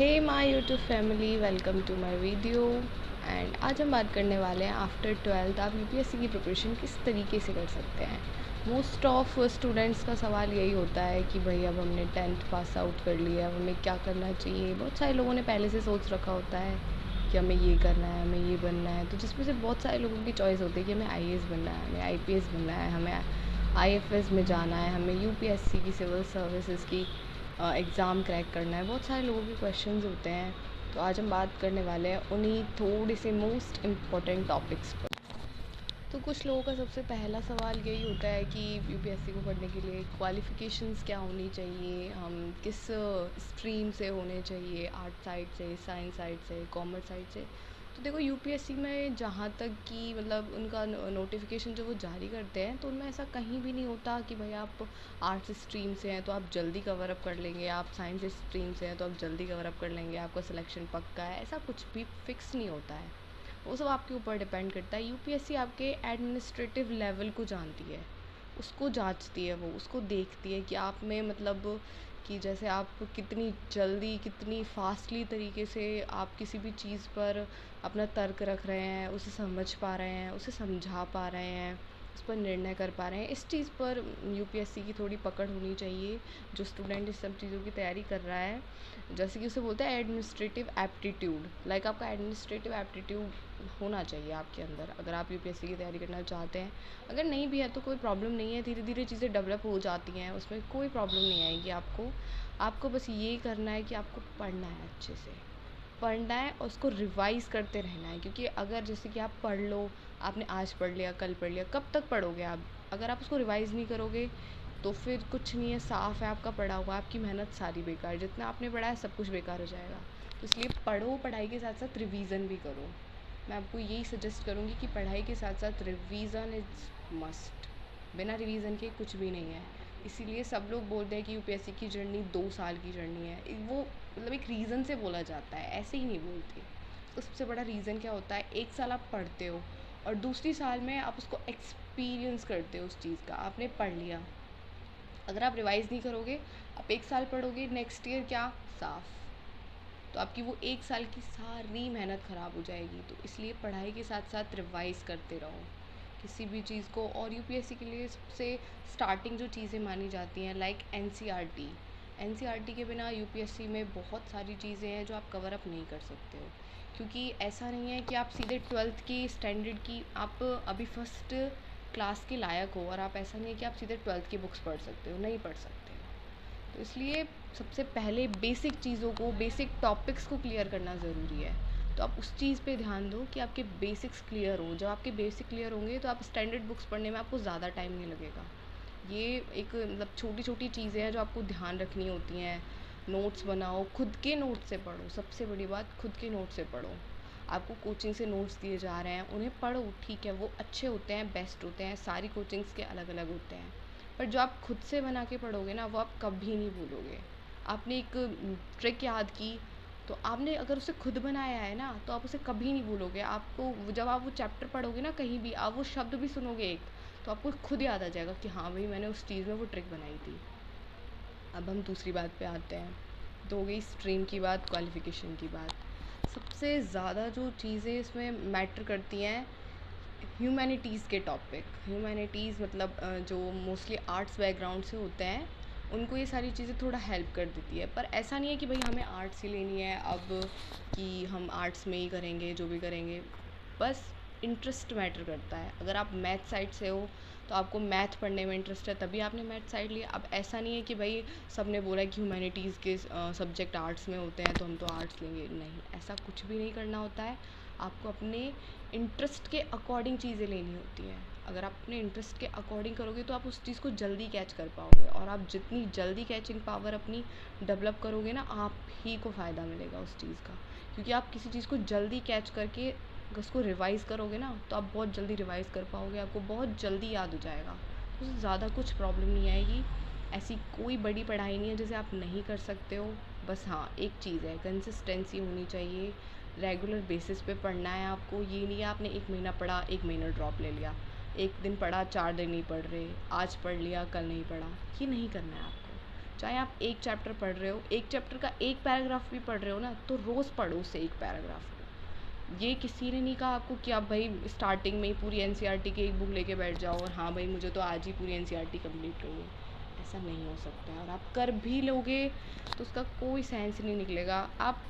Hey my YouTube family, welcome to my video. And आज हम बात करने वाले हैं आफ्टर 12th आप यूपीएससी की प्रिपरेशन किस तरीके से कर सकते हैं। मोस्ट ऑफ स्टूडेंट्स का सवाल यही होता है कि भाई अब हमने 10th पास आउट कर लिया, अब हमें क्या करना चाहिए। बहुत सारे लोगों ने पहले से सोच रखा होता है कि हमें ये करना है, हमें ये बनना है, तो जिसमें से बहुत सारे लोगों की चॉइस होती है कि हमें आईएएस बनना है, हमें आईपीएस बनना है, हमें आईएफएस में जाना है, हमें यूपीएससी की सिविल सर्विसेज की एग्ज़ाम क्रैक करना है। बहुत सारे लोगों के क्वेश्चंस होते हैं, तो आज हम बात करने वाले हैं उन्हीं थोड़े से मोस्ट इम्पॉर्टेंट टॉपिक्स पर। तो कुछ लोगों का सबसे पहला सवाल यही होता है कि यूपीएससी को पढ़ने के लिए क्वालिफ़िकेशंस क्या होनी चाहिए, हम किस स्ट्रीम से होने चाहिए, आर्ट साइड से, साइंस साइड से, कॉमर्स साइड से। तो देखो यूपीएससी में जहाँ तक कि मतलब उनका नोटिफिकेशन जो वो जारी करते हैं, तो उनमें ऐसा कहीं भी नहीं होता कि भाई आप आर्ट्स स्ट्रीम से हैं तो आप जल्दी कवर अप कर लेंगे, आप साइंस स्ट्रीम से हैं तो आप जल्दी कवर अप कर लेंगे, आपका सिलेक्शन पक्का है। ऐसा कुछ भी फिक्स नहीं होता है, वो सब आपके ऊपर डिपेंड करता है। यूपीएससी आपके एडमिनिस्ट्रेटिव लेवल को जानती है, उसको जांचती है, वो उसको देखती है कि आप में मतलब कि जैसे आप कितनी जल्दी, कितनी फास्टली तरीके से आप किसी भी चीज़ पर अपना तर्क रख रहे हैं, उसे समझ पा रहे हैं, उसे समझा पा रहे हैं, उस पर निर्णय कर पा रहे हैं। इस चीज़ पर यूपीएससी की थोड़ी पकड़ होनी चाहिए, जो स्टूडेंट इस सब चीज़ों की तैयारी कर रहा है। जैसे कि उसे बोलते हैं एडमिनिस्ट्रेटिव एप्टीट्यूड, लाइक आपका एडमिनिस्ट्रेटिव एप्टीट्यूड होना चाहिए आपके अंदर, अगर आप यूपीएससी की तैयारी करना चाहते हैं। अगर नहीं भी है तो कोई प्रॉब्लम नहीं है, धीरे धीरे चीज़ें डेवलप हो जाती हैं, उसमें कोई प्रॉब्लम नहीं आएगी आपको। आपको बस ये करना है कि आपको पढ़ना है, अच्छे से पढ़ना है और उसको रिवाइज़ करते रहना है। क्योंकि अगर जैसे कि आप पढ़ लो, आपने आज पढ़ लिया, कल पढ़ लिया, कब तक पढ़ोगे आप? अगर आप उसको रिवाइज़ नहीं करोगे तो फिर कुछ नहीं है, साफ़ है आपका पढ़ा हुआ, आपकी मेहनत सारी बेकार, जितना आपने पढ़ा है सब कुछ बेकार हो जाएगा। तो इसलिए पढ़ो, पढ़ाई के साथ साथ रिवीज़न भी करो। मैं आपको यही सजेस्ट करूँगी कि पढ़ाई के साथ साथ रिवीज़न इज़ मस्ट। बिना रिवीज़न के कुछ भी नहीं है। इसीलिए सब लोग बोलते हैं कि यूपीएससी की जर्नी 2 साल की जर्नी है। वो मतलब एक रीज़न से बोला जाता है, ऐसे ही नहीं बोलते। तो सबसे बड़ा रीज़न क्या होता है, 1 साल आप पढ़ते हो और दूसरी साल में आप उसको एक्सपीरियंस करते हो। उस चीज़ का आपने पढ़ लिया, अगर आप रिवाइज़ नहीं करोगे, आप 1 साल पढ़ोगे, नेक्स्ट ईयर क्या साफ़, तो आपकी वो 1 साल की सारी मेहनत ख़राब हो जाएगी। तो इसलिए पढ़ाई के साथ साथ रिवाइज़ करते रहो किसी भी चीज़ को। और यूपीएससी के लिए सबसे स्टार्टिंग जो चीज़ें मानी जाती हैं, लाइक एनसीईआरटी। एनसीईआरटी के बिना यूपीएससी में बहुत सारी चीज़ें हैं जो आप कवर अप नहीं कर सकते हो। क्योंकि ऐसा नहीं है कि आप सीधे 12th की स्टैंडर्ड की, आप अभी फर्स्ट क्लास के लायक हो और आप, ऐसा नहीं है कि आप सीधे 12th की बुक्स पढ़ सकते हो, नहीं पढ़ सकते हो। तो इसलिए सबसे पहले बेसिक चीज़ों को, बेसिक टॉपिक्स को क्लियर करना ज़रूरी है। तो आप उस चीज़ पे ध्यान दो कि आपके बेसिक्स क्लियर हो। जब आपके बेसिक क्लियर होंगे तो आप स्टैंडर्ड बुक्स पढ़ने में आपको ज़्यादा टाइम नहीं लगेगा। ये एक मतलब छोटी छोटी चीज़ें हैं जो आपको ध्यान रखनी होती हैं। नोट्स बनाओ, खुद के नोट से पढ़ो, सबसे बड़ी बात खुद के नोट से पढ़ो। आपको कोचिंग से नोट्स दिए जा रहे हैं, उन्हें पढ़ो, ठीक है, वो अच्छे होते हैं, बेस्ट होते हैं, सारी कोचिंग्स के अलग अलग होते हैं। पर जो आप खुद से बना के पढ़ोगे ना, वो आप कभी नहीं भूलोगे। आपने एक ट्रिक याद की, तो आपने अगर उसे खुद बनाया है ना, तो आप उसे कभी नहीं भूलोगे। आपको जब आप वो चैप्टर पढ़ोगे ना, कहीं भी आप वो शब्द भी सुनोगे एक, तो आपको खुद याद आ जाएगा कि हाँ भाई, मैंने उस चीज़ में वो ट्रिक बनाई थी। अब हम दूसरी बात पे आते हैं। तो हो गई स्ट्रीम की बात, क्वालिफ़िकेशन की बात। सबसे ज़्यादा जो चीज़ें इसमें मैटर करती हैं, ह्यूमैनिटीज़ के टॉपिक। ह्यूमैनिटीज़ मतलब जो मोस्टली आर्ट्स बैकग्राउंड से होते हैं, उनको ये सारी चीज़ें थोड़ा हेल्प कर देती है। पर ऐसा नहीं है कि भाई हमें आर्ट्स ही लेनी है अब, कि हम आर्ट्स में ही करेंगे जो भी करेंगे। बस इंटरेस्ट मैटर करता है। अगर आप मैथ साइड से हो तो आपको मैथ पढ़ने में इंटरेस्ट है, तभी आपने मैथ साइड लिया। अब ऐसा नहीं है कि भाई सब ने बोला है कि ह्यूमैनिटीज़ के सब्जेक्ट आर्ट्स में होते हैं तो हम तो आर्ट्स लेंगे, नहीं, ऐसा कुछ भी नहीं करना होता है। आपको अपने इंटरेस्ट के अकॉर्डिंग चीज़ें लेनी होती हैं। अगर आप अपने इंटरेस्ट के अकॉर्डिंग करोगे तो आप उस चीज़ को जल्दी कैच कर पाओगे, और आप जितनी जल्दी कैचिंग पावर अपनी डेवलप करोगे ना, आप ही को फ़ायदा मिलेगा उस चीज़ का। क्योंकि आप किसी चीज़ को जल्दी कैच करके अगर उसको रिवाइज़ करोगे ना, तो आप बहुत जल्दी रिवाइज़ कर पाओगे, आपको बहुत जल्दी याद हो जाएगा, तो उससे ज़्यादा कुछ प्रॉब्लम नहीं आएगी। ऐसी कोई बड़ी पढ़ाई नहीं है जिसे आप नहीं कर सकते हो। बस हाँ, एक चीज़ है, कंसिस्टेंसी होनी चाहिए। रेगुलर बेसिस पे पढ़ना है आपको। ये नहीं है आपने 1 महीना पढ़ा, 1 महीना ड्रॉप ले लिया, 1 दिन पढ़ा, 4 दिन नहीं पढ़ रहे, आज पढ़ लिया, कल नहीं पढ़ा, ये नहीं करना है आपको। चाहे आप एक चैप्टर पढ़ रहे हो, एक चैप्टर का एक पैराग्राफ भी पढ़ रहे हो ना, तो रोज़ पढ़ो उसे एक पैराग्राफ को। ये किसी ने नहीं कहा आपको कि आप भाई स्टार्टिंग में ही पूरी एनसीईआरटी की एक बुक लेके बैठ जाओ और हाँ भाई मुझे तो आज ही पूरी एनसीईआरटी कंप्लीट करनी है। ऐसा नहीं हो सकता है, और आप कर भी लोगे तो उसका कोई सेंस नहीं निकलेगा। आप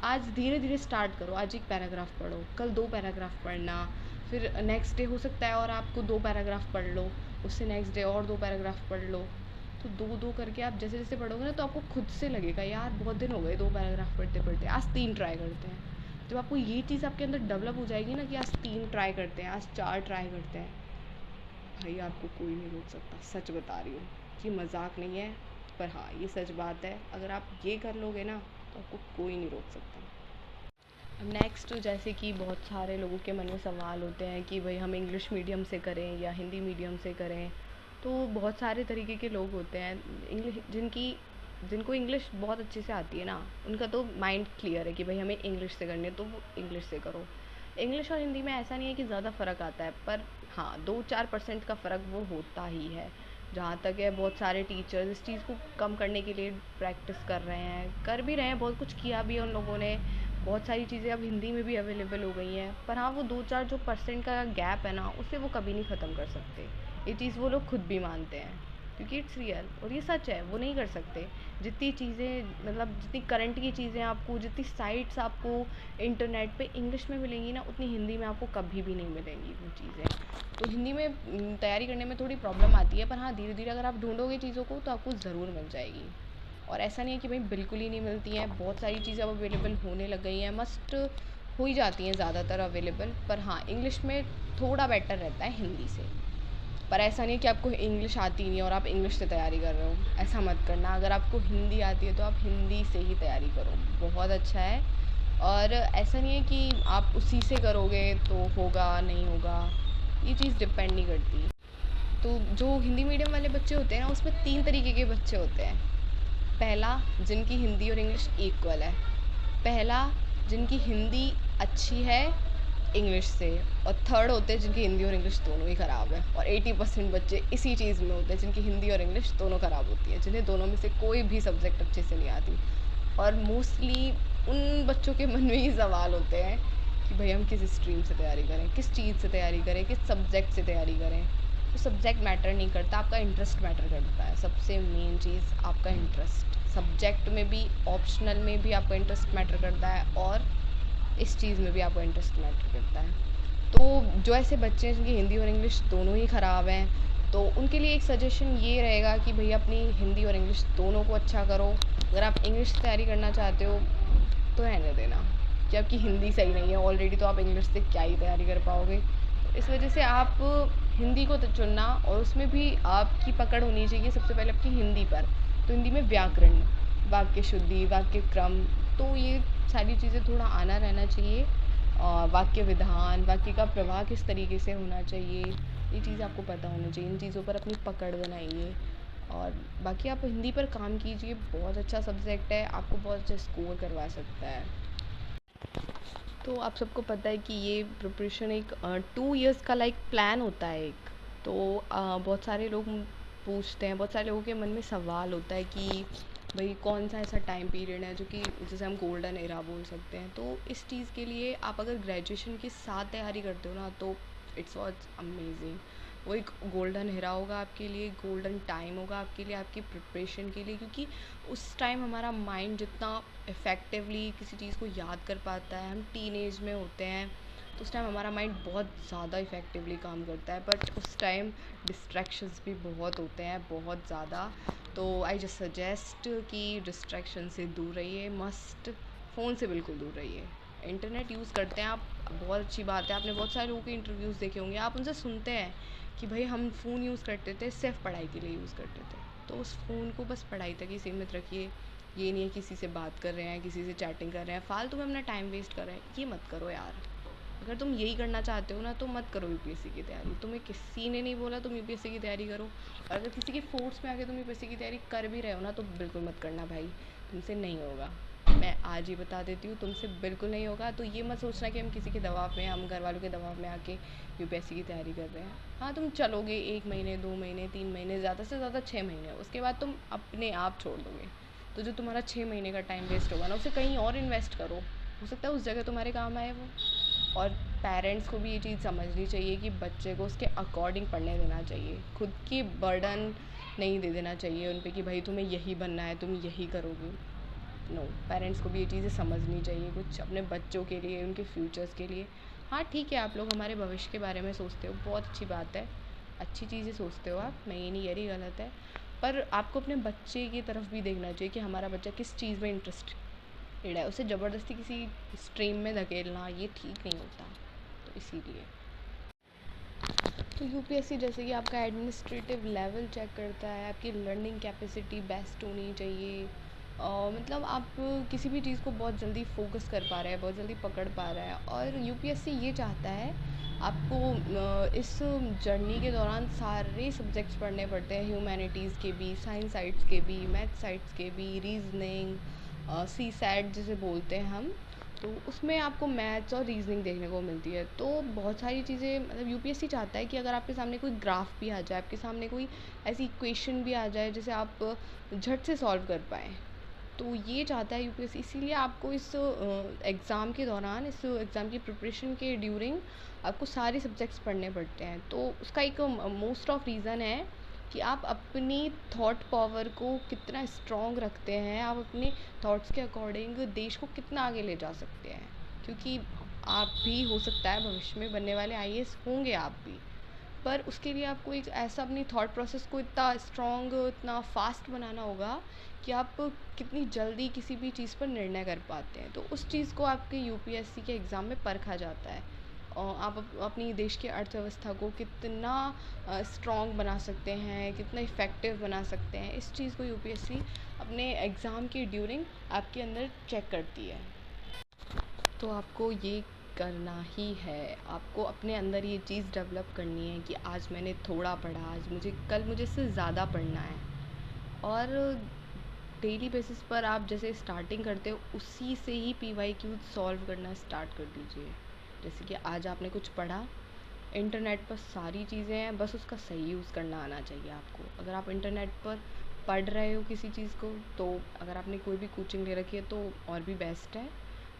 आज धीरे धीरे स्टार्ट करो, आज एक पैराग्राफ पढ़ो, कल 2 पैराग्राफ पढ़ना, फिर नेक्स्ट डे हो सकता है और आपको 2 पैराग्राफ पढ़ लो, उससे नेक्स्ट डे और 2 पैराग्राफ पढ़ लो। तो 2-2 करके आप जैसे जैसे पढ़ोगे ना, तो आपको खुद से लगेगा यार बहुत दिन हो गए 2 पैराग्राफ पढ़ते पढ़ते, आज 3 ट्राई करते हैं। जब आपको ये चीज़ आपके अंदर डेवलप हो जाएगी ना कि आज 3 ट्राई करते हैं, आज 4 ट्राई करते हैं, भाई आपको कोई नहीं रोक सकता। सच बता रही हूँ, ये मजाक नहीं है, पर हाँ ये सच बात है। अगर आप ये कर लोगे ना तो आपको कोई नहीं रोक सकता। अब नेक्स्ट, जैसे कि बहुत सारे लोगों के मन में सवाल होते हैं कि भाई हम इंग्लिश मीडियम से करें या हिंदी मीडियम से करें। तो बहुत सारे तरीके के लोग होते हैं इंग्लिश जिनको इंग्लिश बहुत अच्छे से आती है ना, उनका तो माइंड क्लियर है कि भाई हमें इंग्लिश से करनी है, तो वो इंग्लिश से करो। इंग्लिश और हिंदी में ऐसा नहीं है कि ज़्यादा फ़र्क आता है, पर हाँ 2-4% का फ़र्क वो होता ही है। जहाँ तक है, बहुत सारे टीचर्स इस चीज़ को कम करने के लिए प्रैक्टिस कर रहे हैं, कर भी रहे हैं, बहुत कुछ किया भी है उन लोगों ने। बहुत सारी चीज़ें अब हिंदी में भी अवेलेबल हो गई हैं, पर हाँ वो 2-4 जो परसेंट का गैप है ना, उसे वो कभी नहीं ख़त्म कर सकते। ये चीज़ वो लोग खुद भी मानते हैं, क्योंकि इट्स रियल और ये सच है, वो नहीं कर सकते। जितनी चीज़ें, मतलब जितनी करंट की चीज़ें आपको, जितनी साइट्स आपको इंटरनेट पे इंग्लिश में मिलेंगी ना, उतनी हिंदी में आपको कभी भी नहीं मिलेंगी वो चीज़ें। तो हिंदी में तैयारी करने में थोड़ी प्रॉब्लम आती है, पर हाँ धीरे धीरे अगर आप ढूंढोगे चीज़ों को तो आपको ज़रूर मिल जाएगी। और ऐसा नहीं है कि भाई बिल्कुल ही नहीं मिलती हैं, बहुत सारी चीज़ें अब अवेलेबल होने लग गई हैं, मस्ट हो ही जाती हैं ज़्यादातर अवेलेबल। पर हाँ इंग्लिश में थोड़ा बेटर रहता है हिंदी से। पर ऐसा नहीं है कि आपको इंग्लिश आती नहीं है और आप इंग्लिश से तैयारी कर रहे हो, ऐसा मत करना। अगर आपको हिंदी आती है तो आप हिंदी से ही तैयारी करो, बहुत अच्छा है। और ऐसा नहीं है कि आप उसी से करोगे तो होगा नहीं होगा, ये चीज़ डिपेंड नहीं करती। तो जो हिंदी मीडियम वाले बच्चे होते हैं ना, उसमें 3 तरीके के बच्चे होते हैं। पहला, जिनकी हिंदी और इंग्लिश इक्वल है। पहला, जिनकी हिंदी अच्छी है इंग्लिश से। और थर्ड होते हैं जिनकी हिंदी और इंग्लिश दोनों ही ख़राब है। और 80% बच्चे इसी चीज़ में होते हैं जिनकी हिंदी और इंग्लिश दोनों ख़राब होती है, जिन्हें दोनों में से कोई भी सब्जेक्ट अच्छे से नहीं आती। और मोस्टली उन बच्चों के मन में ही सवाल होते हैं कि भाई हम किस स्ट्रीम से तैयारी करें, किस चीज़ से तैयारी करें, किस सब्जेक्ट से तैयारी करें। तो सब्जेक्ट मैटर नहीं करता, आपका इंटरेस्ट मैटर करता है। सबसे मेन चीज़ आपका इंटरेस्ट। सब्जेक्ट में भी, ऑप्शनल में भी आपका इंटरेस्ट मैटर करता है, और इस चीज़ में भी आपका इंटरेस्ट मैटर करता है। तो जो ऐसे बच्चे हैं जिनकी हिंदी और इंग्लिश दोनों ही ख़राब हैं, तो उनके लिए एक सजेशन ये रहेगा कि भैया अपनी हिंदी और इंग्लिश दोनों को अच्छा करो। अगर आप इंग्लिश से तैयारी करना चाहते हो तो रहने देना, कि आपकी हिंदी सही नहीं है ऑलरेडी, तो आप इंग्लिश से क्या ही तैयारी कर पाओगे। तो इस वजह से आप हिंदी को तो चुनना, और उसमें भी आपकी पकड़ होनी चाहिए सबसे पहले अपनी हिंदी पर। तो हिंदी में व्याकरण, वाक्य शुद्धि, वाक्य क्रम, तो ये सारी चीज़ें थोड़ा आना रहना चाहिए। वाक्य विधान, वाक्य का प्रवाह किस तरीके से होना चाहिए, ये चीज़ आपको पता होनी चाहिए। इन चीज़ों पर अपनी पकड़ बनाइए, और बाकी आप हिंदी पर काम कीजिए। बहुत अच्छा सब्जेक्ट है, आपको बहुत अच्छा स्कोर करवा सकता है। तो आप सबको पता है कि ये प्रिपरेशन एक 2 इयर्स का लाइक प्लान होता है एक। तो बहुत सारे लोग पूछते हैं, बहुत सारे लोगों के मन में सवाल होता है कि भाई कौन सा ऐसा टाइम पीरियड है जो कि जैसे हम गोल्डन एरा बोल सकते हैं। तो इस चीज़ के लिए आप अगर ग्रेजुएशन के साथ तैयारी करते हो ना, तो इट्स वॉज अमेजिंग। वो एक गोल्डन एरा होगा आपके लिए, गोल्डन टाइम होगा आपके लिए, आपकी प्रिपरेशन के लिए। क्योंकि उस टाइम हमारा माइंड जितना इफ़ेक्टिवली किसी चीज़ को याद कर पाता है, हम टीनेज में होते हैं, तो उस टाइम हमारा माइंड बहुत ज़्यादा इफ़ेक्टिवली काम करता है। बट उस टाइम डिस्ट्रैक्शंस भी बहुत होते हैं, बहुत ज़्यादा। तो आई जस्ट सजेस्ट कि डिस्ट्रैक्शन से दूर रहिए, मस्ट फ़ोन से बिल्कुल दूर रहिए। इंटरनेट यूज़ करते हैं आप, बहुत अच्छी बात है। आपने बहुत सारे लोगों के इंटरव्यूज़ देखे होंगे, आप उनसे सुनते हैं कि भाई हम फ़ोन यूज़ करते थे, सिर्फ पढ़ाई के लिए यूज़ करते थे। तो उस फ़ोन को बस पढ़ाई तक ही सीमित रखिए। ये नहीं है किसी से बात कर रहे हैं, किसी से चैटिंग कर रहे हैं, फालतू में अपना टाइम वेस्ट कर रहे हैं, ये मत करो यार। अगर तुम यही करना चाहते हो ना, तो मत करो यूपीएससी की तैयारी। तुम्हें किसी ने नहीं बोला तुम यूपीएससी की तैयारी करो, और अगर किसी के फोर्स में आके तुम यूपीएससी की तैयारी कर भी रहे हो ना, तो बिल्कुल मत करना भाई, तुमसे नहीं होगा। मैं आज ही बता देती हूँ, तुमसे बिल्कुल नहीं होगा। तो ये मत सोचना कि हम किसी के दबाव में, हम घर वालों के दबाव में आके यूपीएससी की तैयारी कर रहे हैं। हाँ, तुम चलोगे 1 महीने, 2 महीने, 3 महीने, ज़्यादा से ज़्यादा 6 महीने, उसके बाद तुम अपने आप छोड़ दोगे। तो जो तुम्हारा 6 महीने का टाइम वेस्ट होगा ना, उसे कहीं और इन्वेस्ट करो, हो सकता है उस जगह तुम्हारे काम आए वो। और पेरेंट्स को भी ये चीज़ समझनी चाहिए कि बच्चे को उसके अकॉर्डिंग पढ़ने देना चाहिए, खुद की बर्डन नहीं दे देना चाहिए उन पे कि भाई तुम्हें यही बनना है, तुम यही करोगे। नो, पेरेंट्स को भी ये चीज़ें समझनी चाहिए कुछ अपने बच्चों के लिए, उनके फ्यूचर्स के लिए। हाँ ठीक है, आप लोग हमारे भविष्य के बारे में सोचते हो, बहुत अच्छी बात है, अच्छी चीज़ें सोचते हो आप, मैं ये नहीं कह रही गलत है। पर आपको अपने बच्चे की तरफ भी देखना चाहिए कि हमारा बच्चा किस चीज़ में इंटरेस्टेड है। उसे ज़बरदस्ती किसी स्ट्रीम में धकेलना ये ठीक नहीं होता। तो इसीलिए तो यूपीएससी जैसे कि आपका एडमिनिस्ट्रेटिव लेवल चेक करता है, आपकी लर्निंग कैपेसिटी बेस्ट होनी चाहिए। मतलब आप किसी भी चीज़ को बहुत जल्दी फोकस कर पा रहे हैं, बहुत जल्दी पकड़ पा रहा है। और यूपीएससी ये चाहता है आपको इस जर्नी के दौरान सारे सब्जेक्ट्स पढ़ने पड़ते हैं, ह्यूमैनिटीज़ के भी, साइंस साइड्स के भी, मैथ साइड्स के भी, रीजनिंग, सी सैट जिसे बोलते हैं हम। तो उसमें आपको मैथ्स और रीजनिंग देखने को मिलती है। तो बहुत सारी चीज़ें, मतलब यूपीएससी चाहता है कि अगर आपके सामने कोई ग्राफ भी आ जाए, आपके सामने कोई ऐसी इक्वेशन भी आ जाए जिसे आप झट से सॉल्व कर पाएँ, तो ये चाहता है यूपीएससी। इसीलिए आपको इस एग्ज़ाम के दौरान, इस एग्ज़ाम की प्रिपरेशन के ड्यूरिंग आपको सारे सब्जेक्ट्स पढ़ने पड़ते हैं। तो उसका एक मोस्ट ऑफ रीज़न है कि आप अपनी थॉट पावर को कितना स्ट्रॉन्ग रखते हैं, आप अपने थॉट्स के अकॉर्डिंग देश को कितना आगे ले जा सकते हैं। क्योंकि आप भी, हो सकता है भविष्य में बनने वाले आईएएस होंगे आप भी, पर उसके लिए आपको एक ऐसा अपनी थॉट प्रोसेस को इतना स्ट्रॉन्ग, इतना फास्ट बनाना होगा कि आप कितनी जल्दी किसी भी चीज़ पर निर्णय कर पाते हैं। तो उस चीज़ को आपके यूपीएससी के एग्ज़ाम में परखा जाता है। और आप अपनी देश की अर्थव्यवस्था को कितना स्ट्रॉन्ग बना सकते हैं, कितना इफ़ेक्टिव बना सकते हैं, इस चीज़ को यूपीएससी अपने एग्ज़ाम के ड्यूरिंग आपके अंदर चेक करती है। तो आपको ये करना ही है, आपको अपने अंदर ये चीज़ डेवलप करनी है कि आज मैंने थोड़ा पढ़ा, आज मुझे, कल मुझे इससे ज़्यादा पढ़ना है। और डेली बेसिस पर आप जैसे स्टार्टिंग करते हो, उसी से ही पीवाईक्यूज सॉल्व करना स्टार्ट कर दीजिए। जैसे कि आज आपने कुछ पढ़ा, इंटरनेट पर सारी चीज़ें हैं, बस उसका सही यूज़ करना आना चाहिए आपको। अगर आप इंटरनेट पर पढ़ रहे हो किसी चीज़ को, तो अगर आपने कोई भी कोचिंग ले रखी है तो और भी बेस्ट है।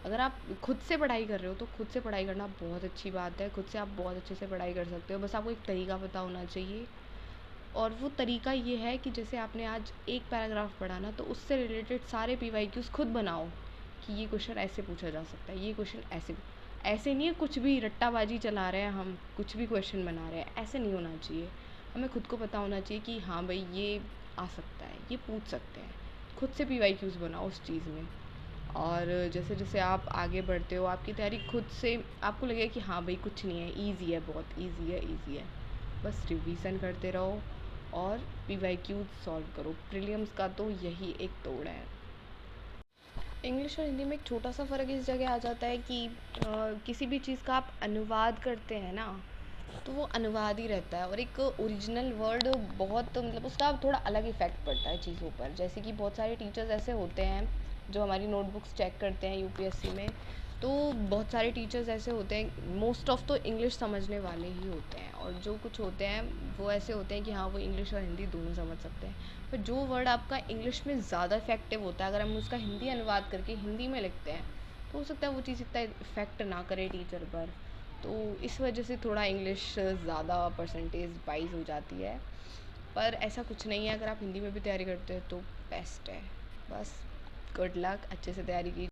अगर आप खुद से पढ़ाई कर रहे हो तो खुद से पढ़ाई करना बहुत अच्छी बात है, खुद से आप बहुत अच्छे से पढ़ाई कर सकते हो, बस आपको एक तरीका पता होना चाहिए। और वो तरीका ये है कि जैसे आपने आज एक पैराग्राफ पढ़ा ना, तो उससे रिलेटेड सारे पीवाईक्यूज़ खुद बनाओ कि ये क्वेश्चन ऐसे पूछा जा सकता है, ये क्वेश्चन ऐसे। ऐसे नहीं है कुछ भी रट्टाबाजी चला रहे हैं हम, कुछ भी क्वेश्चन बना रहे हैं, ऐसे नहीं होना चाहिए। हमें खुद को पता होना चाहिए कि हाँ भाई ये आ सकता है, ये पूछ सकते हैं। खुद से पीवाईक्यूज़ बनाओ उस चीज़ में। और जैसे जैसे आप आगे बढ़ते हो, आपकी तैयारी खुद से आपको लगेगा कि हाँ भाई कुछ नहीं है, ईज़ी है, बहुत ईज़ी है, ईज़ी है। बस रिवीजन करते रहो और पीवाईक्यूज़ सॉल्व करो। प्रीलिम्स का तो यही एक तोड़ है। इंग्लिश और हिंदी में एक छोटा सा फ़र्क इस जगह आ जाता है कि किसी भी चीज़ का आप अनुवाद करते हैं ना, तो वो अनुवाद ही रहता है, और एक ओरिजिनल वर्ड बहुत, मतलब उसका थोड़ा अलग इफ़ेक्ट पड़ता है चीज़ों पर। जैसे कि बहुत सारे टीचर्स ऐसे होते हैं जो हमारी नोटबुक्स चेक करते हैं यूपीएससी में, तो बहुत सारे टीचर्स ऐसे होते हैं, मोस्ट ऑफ तो इंग्लिश समझने वाले ही होते हैं, और जो कुछ होते हैं वो ऐसे होते हैं कि हाँ वो इंग्लिश और हिंदी दोनों समझ सकते हैं। पर जो वर्ड आपका इंग्लिश में ज़्यादा इफेक्टिव होता है, अगर हम उसका हिंदी अनुवाद करके हिंदी में लिखते हैं, तो हो सकता है वो चीज़ इतना इफ़ेक्ट ना करे टीचर पर। तो इस वजह से थोड़ा इंग्लिश ज़्यादा परसेंटेज वाइज हो जाती है। पर ऐसा कुछ नहीं है, अगर आप हिंदी में भी तैयारी करते हो तो बेस्ट है। बस गुड लक, अच्छे से तैयारी कीजिए।